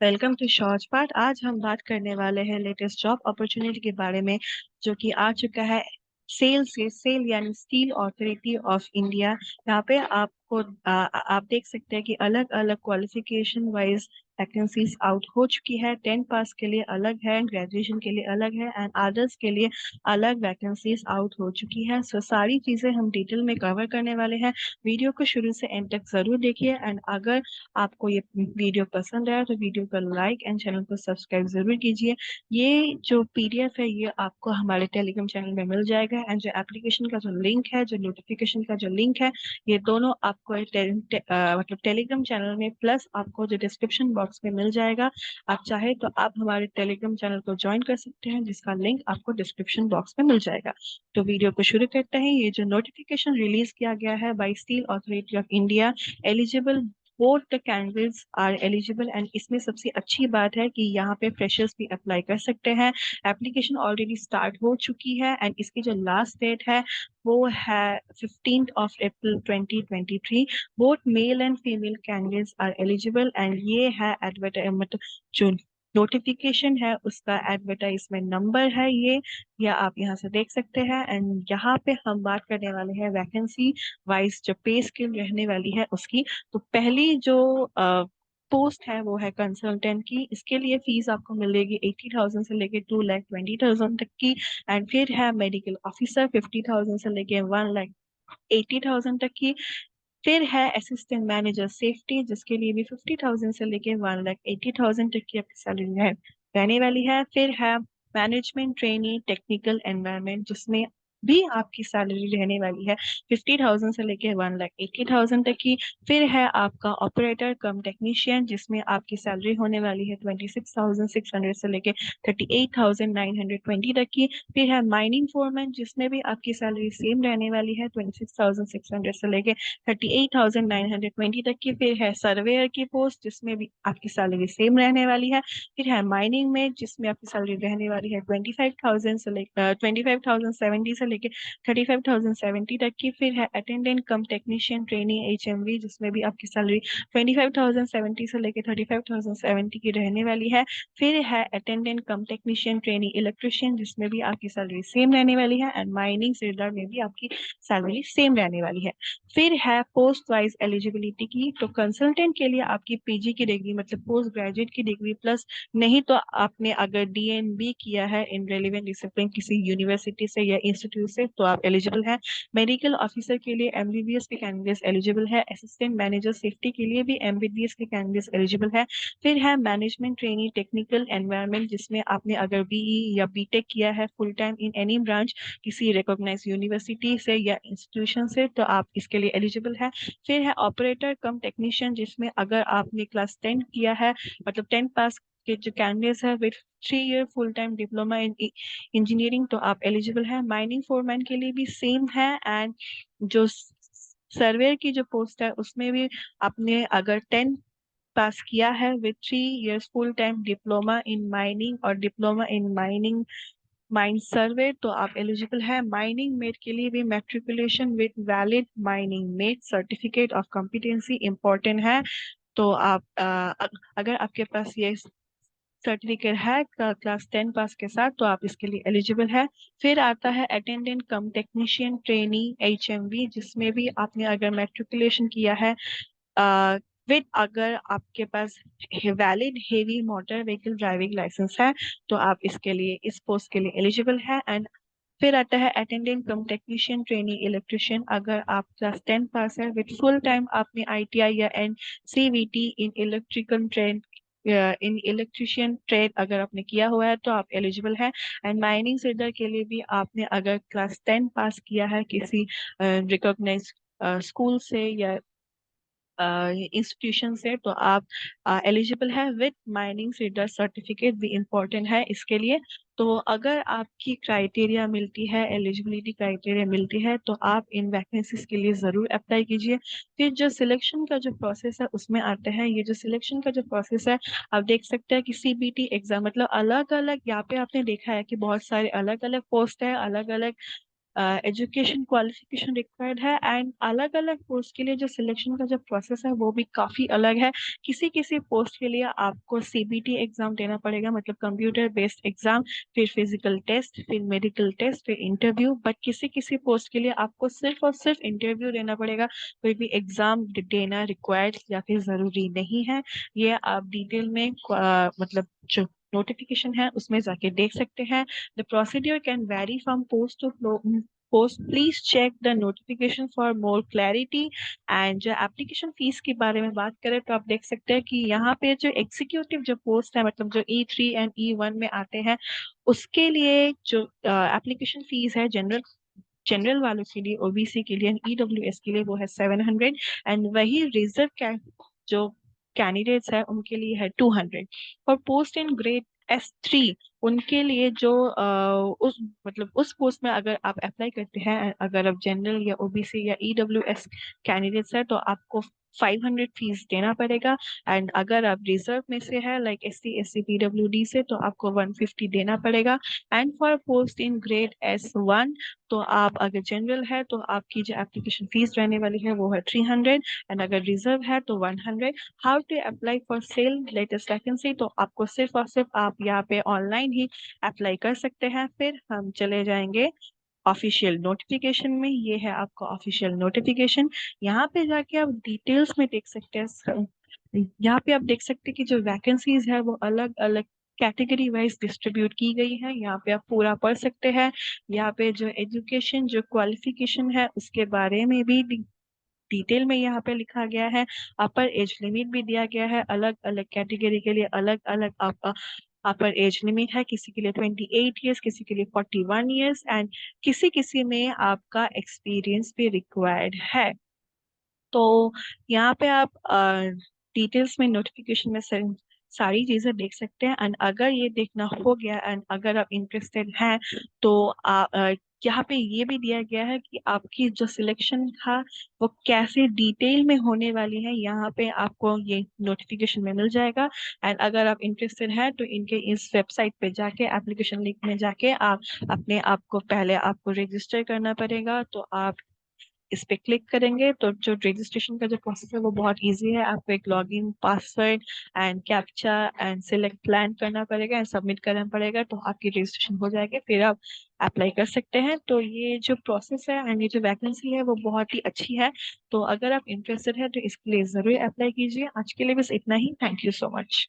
Welcome to short part. आज हम बात करने वाले हैं लेटेस्ट जॉब अपॉर्चुनिटी के बारे में जो कि आ चुका है सेल यानी स्टील अथॉरिटी ऑफ इंडिया। यहाँ पे आपको आप देख सकते हैं कि अलग अलग क्वालिफिकेशन वाइज वैकेंसीज आउट हो चुकी है। 10 पास के लिए अलग है, ग्रेजुएशन के लिए अलग है एंड अदर्स के लिए अलग वैकेंसीज आउट हो चुकी है। सो सारी चीजें हम डिटेल में कवर करने वाले हैं। वीडियो को शुरू से एंड तक जरूर देखिए एंड अगर आपको ये वीडियो पसंद आया तो वीडियो को लाइक एंड चैनल को सब्सक्राइब जरूर कीजिए। ये जो पीडीएफ है ये आपको हमारे टेलीग्राम चैनल में मिल जाएगा एंड जो एप्लीकेशन का जो लिंक है, जो नोटिफिकेशन का जो लिंक है, ये दोनों आपको मतलब टेलीग्राम चैनल में प्लस आपको जो डिस्क्रिप्शन बॉक्स में मिल जाएगा। आप चाहे तो आप हमारे टेलीग्राम चैनल को ज्वाइन कर सकते हैं जिसका लिंक आपको डिस्क्रिप्शन बॉक्स में मिल जाएगा। तो वीडियो को शुरू करते हैं। ये जो नोटिफिकेशन रिलीज किया गया है by Steel Authority of India, eligible both the candidates are eligible and इसमें सबसे अच्छी बात है कि यहाँ पे फ्रेशर्स भी अप्लाई कर सकते हैं। एप्लीकेशन ऑलरेडी स्टार्ट हो चुकी है एंड इसकी जो लास्ट डेट है वो है 15 अप्रैल 2023। Both male and female candidates are eligible and ये है एडवर्टाइज मतलब जो नोटिफिकेशन है उसका एडवर्टाइजमेंट नंबर है ये, या आप यहाँ से देख सकते हैं। एंड यहाँ पे हम बात करने वाले हैं वैकेंसी वाइज जो पे स्केल रहने वाली है उसकी। तो पहली जो पोस्ट है वो है कंसल्टेंट की। इसके लिए फीस आपको मिलेगी 80,000 से लेके 2,20,000 तक की। एंड फिर है मेडिकल ऑफिसर 50,000 से लेके 1,80,000 तक की। फिर है असिस्टेंट मैनेजर सेफ्टी जिसके लिए भी 50,000 से लेके 1,80,000 तक की आपकी सैलरी है रहने वाली है। फिर है मैनेजमेंट ट्रेनी टेक्निकल एनवायरनमेंट जिसमें भी आपकी सैलरी रहने वाली है 50,000 से लेके 1,80,000 तक की। फिर है आपका ऑपरेटर कम टेक्नीशियन जिसमें आपकी सैलरी होने वाली है 26,600 से लेके 38,920 तक की। फिर है माइनिंग फोरमैन जिसमें भी आपकी सैलरी सेम रहने वाली है 26,600 से लेके 38,920 तक की। फिर है सर्वेयर की पोस्ट जिसमें भी आपकी सैलरी सेम रहने वाली है। फिर है माइनिंग में जिसमें आपकी सैलरी रहने वाली है 25,070 से लेके 35,070 तक की। फिर है अटेंडेंट कम टेक्नीशियन ट्रेनिंग HMV जिसमें भी आपकी सैलरी 25,070 से लेके 35,070 की रहने वाली है। फिर है अटेंडेंट कम टेक्नीशियन ट्रेनिंग इलेक्ट्रिशियन जिसमें भी आपकी सैलरी सेम रहने वाली है एंड माइनिंग सीडर में भी आपकी सैलरी सेम रहने वाली है। फिर है पोस्ट वाइज एलिजिबिलिटी की। तो कंसल्टेंट के लिए आपकी पीजी की डिग्री मतलब पोस्ट ग्रेजुएट की डिग्री प्लस, नहीं तो आपने अगर DNB किया है इन रेलिवेंट डिसिप्लिन किसी यूनिवर्सिटी से या इंस्टीट्यूट से तो आप एलिजिबल हैं। मेडिकल ऑफिसर के लिए MBBS के कैंडिडेट्स एलिजिबल है। असिस्टेंट मैनेजर सेफ्टी के लिए भी MBBS के कैंडिडेट्स एलिजिबल है। फिर है मैनेजमेंट ट्रेनी टेक्निकल एनवायरनमेंट जिसमें आपने अगर BE या BTech किया है full time in any branch किसी रिकॉग्नाइज यूनिवर्सिटी से या इंस्टीट्यूशन से तो आप इसके लिए एलिजिबल है। फिर है ऑपरेटर कम टेक्नीशियन जिसमें अगर आपने क्लास 10 किया है मतलब 10 पास के जो कैंडिडेट्स है with 3 year full time diploma in engineering तो आप एलिजिबल है। माइनिंग फोरमैन के लिए भी सेम है एंड जो सर्वेयर की जो पोस्ट है उसमें भी आपने अगर 10 पास किया है with 3 years full time diploma in mining और diploma in mining mine survey तो आप एलिजिबल है। माइनिंग मेट के लिए भी matriculation with valid mining mate certificate of competency important है। तो आप अगर आपके पास ये सर्टिफिकेट है क्लास 10 पास के साथ तो आप इसके लिए एलिजिबल है। फिर आता है अटेंडेंट कम टेक्नीशियन ट्रेनी HMV जिसमें भी आपने अगर मैट्रिकुलेशन किया है विद अगर आपके पास valid heavy motor vehicle driving licence है तो आप इसके लिए इस पोस्ट के लिए एलिजिबल है। एंड फिर आता है अटेंडेंट कम टेक्नीशियन ट्रेनिंग इलेक्ट्रिशियन अगर आप क्लास 10 पास है विद फुल टाइम आपने ITI या NCVT in electrical train in electrician trade अगर आपने किया हुआ है तो आप एलिजिबल है। एंड माइनिंग सीडर के लिए भी आपने अगर क्लास 10 पास किया है किसी रिकॉग्नाइज स्कूल से या इंस्टीट्यूशन से तो आप एलिजिबल है विद माइनिंग सीडर सर्टिफिकेट भी इम्पोर्टेंट है इसके लिए। तो अगर आपकी क्राइटेरिया मिलती है, एलिजिबिलिटी क्राइटेरिया मिलती है तो आप इन वैकेंसीज के लिए ज़रूर अप्लाई कीजिए। फिर जो सिलेक्शन का जो प्रोसेस है उसमें आते हैं। ये जो सिलेक्शन का जो प्रोसेस है आप देख सकते हैं कि CBT एग्जाम मतलब अलग अलग यहाँ पे आपने देखा है कि बहुत सारे अलग अलग पोस्ट है, अलग अलग एजुकेशन क्वालिफिकेशन रिक्वायर्ड है एंड अलग अलग पोस्ट के लिए जो सिलेक्शन का जो प्रोसेस है वो भी काफी अलग है। किसी किसी पोस्ट के लिए आपको सीबीटी एग्जाम देना पड़ेगा, मतलब कंप्यूटर बेस्ड एग्जाम, फिर फिजिकल टेस्ट, फिर मेडिकल टेस्ट, फिर इंटरव्यू। बट किसी किसी पोस्ट के लिए आपको सिर्फ और सिर्फ इंटरव्यू देना पड़ेगा, कोई भी एग्जाम देना रिक्वायर्ड या फिर जरूरी नहीं है। ये आप डिटेल में मतलब जो नोटिफिकेशन है उसमें जाके देख सकते हैं। The procedure can vary from post to post, please check the notification for more clarity. And जो एप्लीकेशन फीस के बारे में बात करें तो आप देख सकते हैं कि यहाँ पे जो एग्जीक्यूटिव जो पोस्ट है, मतलब जो E3 एंड E1 में आते हैं, उसके लिए जो एप्लीकेशन फीस है जनरल जनरल वालों के लिए, ओबीसी के लिए, ईडब्ल्यूएस के लिए वो है 700। एंड वही रिजर्व जो कैंडिडेट्स है उनके लिए है 200। और पोस्ट इन ग्रेड S3 उनके लिए जो उस मतलब उस पोस्ट में अगर आप अप्लाई करते हैं, अगर आप जनरल या ओबीसी या ईडब्ल्यूएस कैंडिडेट्स है तो आपको 500 फीस देना पड़ेगा। एंड अगर आप रिजर्व में से है लाइक SC SC PWD से तो आपको 150 देना पड़ेगा। And for post in grade S1 तो आप अगर जनरल है तो आपकी जो एप्लीकेशन फीस रहने वाली है वो है 300। एंड अगर रिजर्व है तो 100। How to apply for SAIL latest vacancy, तो आपको सिर्फ और सिर्फ आप यहाँ पे ऑनलाइन ही अप्लाई कर सकते हैं। फिर हम चले जाएंगे ऑफिशियल नोटिफिकेशन में। ये है आपका ऑफिशियल नोटिफिकेशन। यहाँ पे जाके आप डिटेल्स में देख सकते हैं। यहाँ पे आप देख सकते हैं कि जो वैकेंसीज है वो अलग अलग कैटेगरी वाइज डिस्ट्रीब्यूट की गई है। यहाँ पे आप पूरा पढ़ सकते हैं। यहाँ पे जो एजुकेशन जो क्वालिफिकेशन है उसके बारे में भी डिटेल में यहाँ पे लिखा गया है। अपर एज लिमिट भी दिया गया है, अलग अलग कैटेगरी के लिए अलग अलग अपर एज लिमिट है। किसी के लिए 28 ईयर्स, किसी के लिए 41 ईयर्स, एंड किसी किसी में आपका एक्सपीरियंस भी रिक्वायर्ड है। तो यहाँ पे आप डिटेल्स में नोटिफिकेशन में सारी चीजें देख सकते हैं। एंड अगर ये देखना हो गया एंड अगर आप इंटरेस्टेड हैं तो यहाँ पे ये भी दिया गया है कि आपकी जो सिलेक्शन था वो कैसे डिटेल में होने वाली है, यहाँ पे आपको ये नोटिफिकेशन में मिल जाएगा। एंड अगर आप इंटरेस्टेड हैं तो इनके इस वेबसाइट पे जाके एप्लीकेशन लिंक में जाके आप अपने आप को पहले आपको रजिस्टर करना पड़ेगा। तो आप इस पे क्लिक करेंगे तो जो रजिस्ट्रेशन का जो प्रोसेस है वो बहुत इजी है। आपको एक login password and captcha and select plan करना पड़ेगा एंड सबमिट करना पड़ेगा, तो आपकी रजिस्ट्रेशन हो जाएगी, फिर आप अप्लाई कर सकते हैं। तो ये जो प्रोसेस है एंड ये जो वैकेंसी है वो बहुत ही अच्छी है। तो अगर आप इंटरेस्टेड है तो इसके लिए जरूर अप्लाई कीजिए। आज के लिए बस इतना ही। Thank you so much.